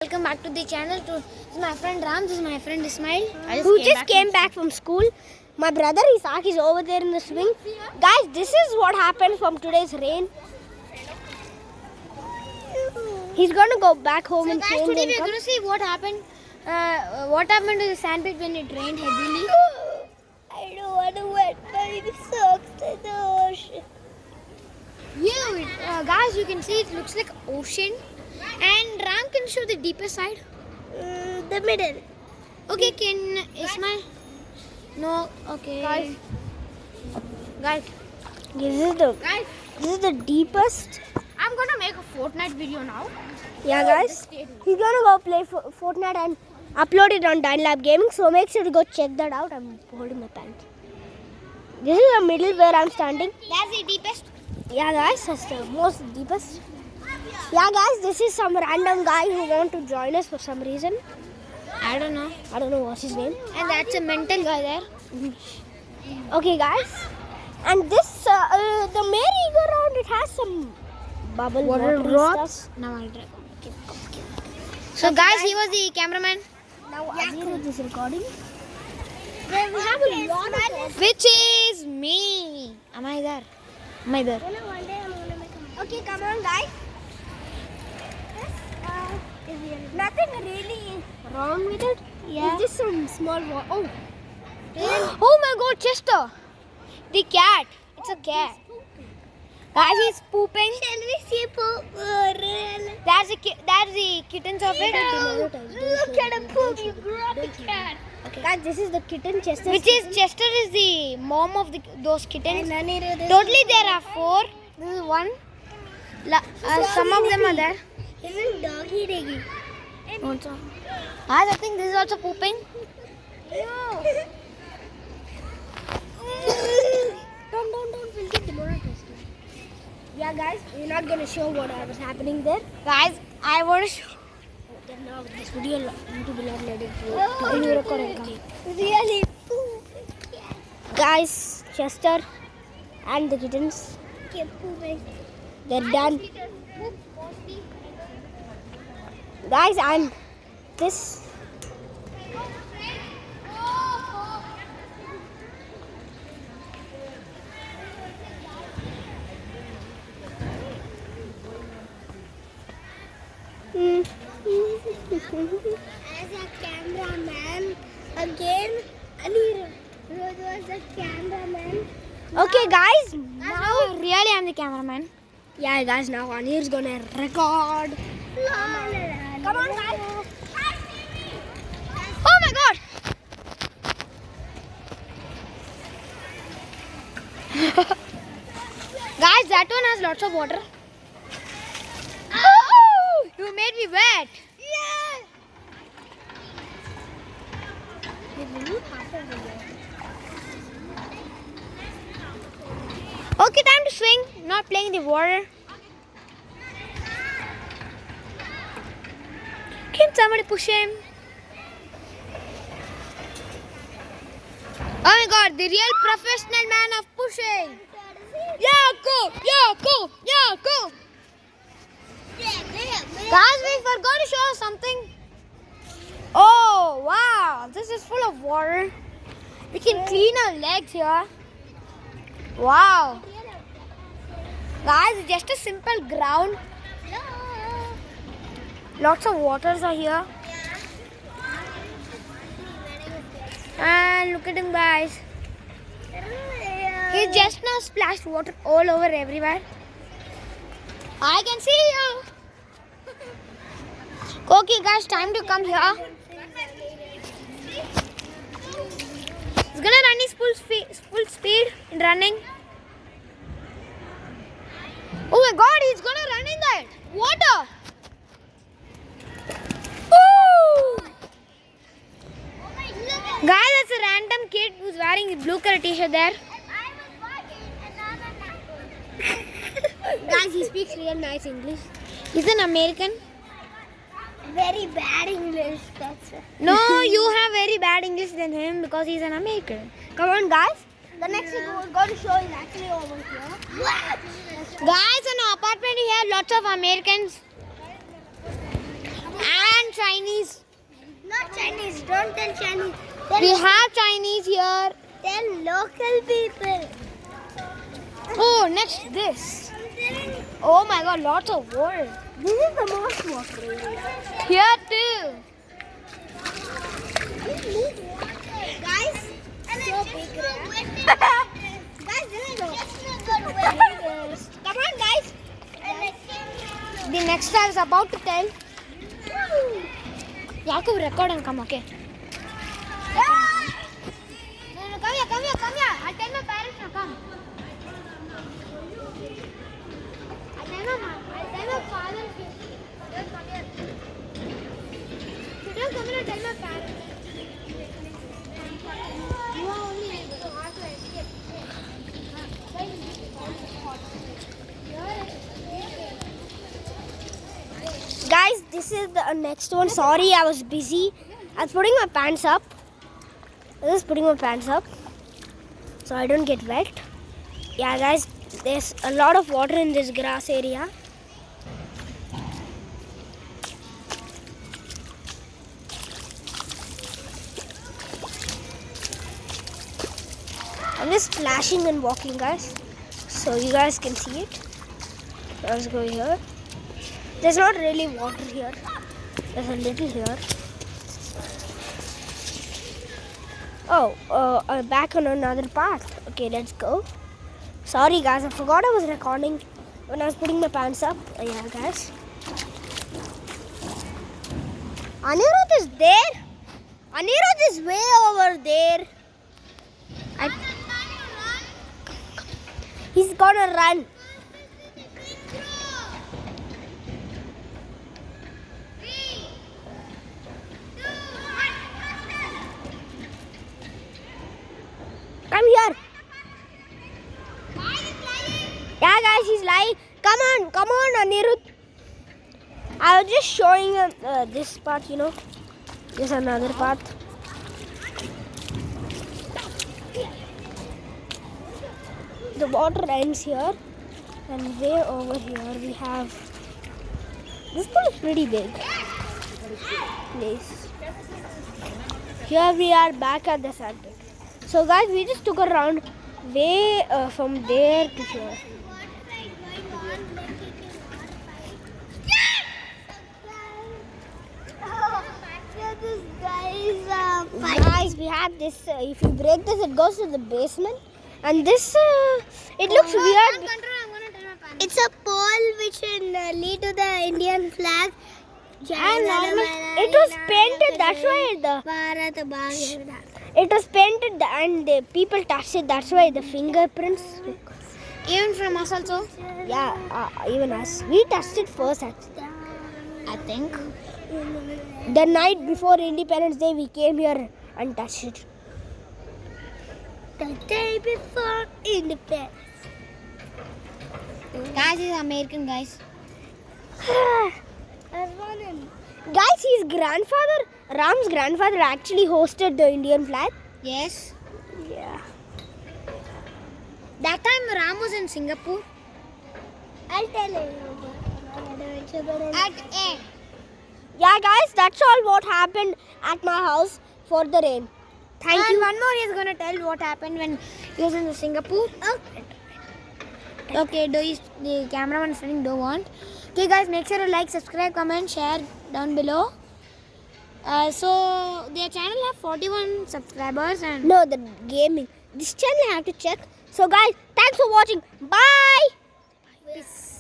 Welcome back to the channel. This is my friend Ram. This is my friend Ismail. Who just came back from school. My brother Isaac is over there in the swing. Guys, this is what happened from today's rain. He's gonna go back home and Guys, today we're gonna see what happened. What happened to the sandpit when it rained heavily? I don't want to wet my socks in the ocean. Guys, you can see it looks like ocean. And Ram can show the deeper side. The middle. Okay, can Ismail? No. Okay. Guys, this is the deepest. I'm gonna make a Fortnite video now. Yeah, guys. He's gonna go play Fortnite and upload it on Dynlab Gaming. So make sure to go check that out. I'm holding my pants. This is the middle where I'm standing. That's the deepest. Yeah, guys, that's the most deepest. Yeah, guys, this is some random guy who want to join us for some reason. I don't know. I don't know what's his name. And that's a mental guy there. Okay, guys, and this the merry-go-round, it has some bubble water stuff. Now I'll try. So guys, he was the cameraman. Now Azir is recording. Then we have a lot of Which is me. Am I there? Am I there? Okay, come on, guys. Nothing really wrong with it. Yeah. It's just some small water. Oh. Oh my god, Chester. The cat. It's a cat. Guys, he's pooping. Can we see poop? That's the kittens of it. Look at him poop. You grew up a cat. Okay. Guys, this is the kitten Chester. Which is Chester is the mom of those kittens. Totally Totally there are 4. This is one. Some of them are there. Isn't doggy diggy? Also. Guys, I think this is also pooping. No. Don't. We'll get demonetized. Yeah, guys, we're not gonna show what was happening there. Guys, I want to show. Then now this video YouTube will not let it go. Really? Guys, Chester and the kittens, they're done. Guys, and this. As a cameraman again, Anirudh was the cameraman. Okay, guys. Now, really, I'm the cameraman. Yeah, guys. Now Anir's gonna record. Come on, guys. Oh my god! Guys, that one has lots of water. Oh, you made me wet. Okay, time to swing. Not playing the water. Can somebody push him? Oh my god, the real professional man of pushing. Yeah, go. Guys, we forgot to show something. Oh, wow. This is full of water. We can clean our legs here. Wow. Guys, it's just a simple ground. Lots of waters are here. And look at him, guys. He just now splashed water all over everywhere. I can see you. Okay, guys, time to come here. He's gonna run his full speed in running. Oh my god, he's gonna run in that water. Ooh. Guys, that's a random kid who's wearing the blue color t-shirt there. Guys, he speaks real nice English. He's an American. Very bad English. That's it. No, you have very bad English than him because he's an American. Come on, guys. The next thing we're going to show is actually over here. Guys, in our apartment we have lots of Americans. And Chinese. Don't tell Chinese. We have Chinese here. Tell local people. Oh, next this. Oh my god, lots of water. This is the most water area. Here too. Guys, so big. Guys, this is come on, guys. The next I was about to tell. Yakub, record and come, okay? No, come here. I'll tell my parents now, come. I'll tell my father. Don't come here. Don't come here and tell my parents. You are only able to have to escape. Guys, this is the next one. Sorry, I was busy. I was putting my pants up. So I don't get wet. Yeah, guys, there's a lot of water in this grass area. I'm just splashing and walking, guys, so you guys can see it. Let's go here. There's not really water here. There's a little here. Oh, back on another path. Okay, let's go. Sorry, guys, I forgot I was recording when I was putting my pants up. Yeah, guys. Anirudh is there. Anirudh is way over there. He's gonna run. Come here. Yeah, guys, he's lying. Come on, Anirudh. I was just showing this part, you know. There's another path. The water ends here, and way over here we have. This pool is pretty big place. Here we are back at the center. So, guys, we just took a round way from there to here. Guys, we have this. If you break this, it goes to the basement. And this, it looks weird. It's a pole which will lead to the Indian flag. It was painted. That's why it was painted, and the people touched it. That's why the fingerprints. Even from us also? Yeah, even us. We touched it first, actually. I think. The night before Independence Day, we came here and touched it. The day before Independence. Guys, he's American, guys. Guys, his grandfather, Ram's grandfather, actually hosted the Indian flag. Yes. Yeah. That time Ram was in Singapore. I'll tell you. At A. Yeah, guys, that's all what happened at my house for the rain. Thank And you. one more is going to tell what happened when he was in Singapore. Okay, the cameraman is saying don't want. Okay, guys, make sure to like, subscribe, comment, share down below. So their channel have 41 subscribers and No, the gaming. This channel I have to check. So, guys, thanks for watching. Bye. Peace.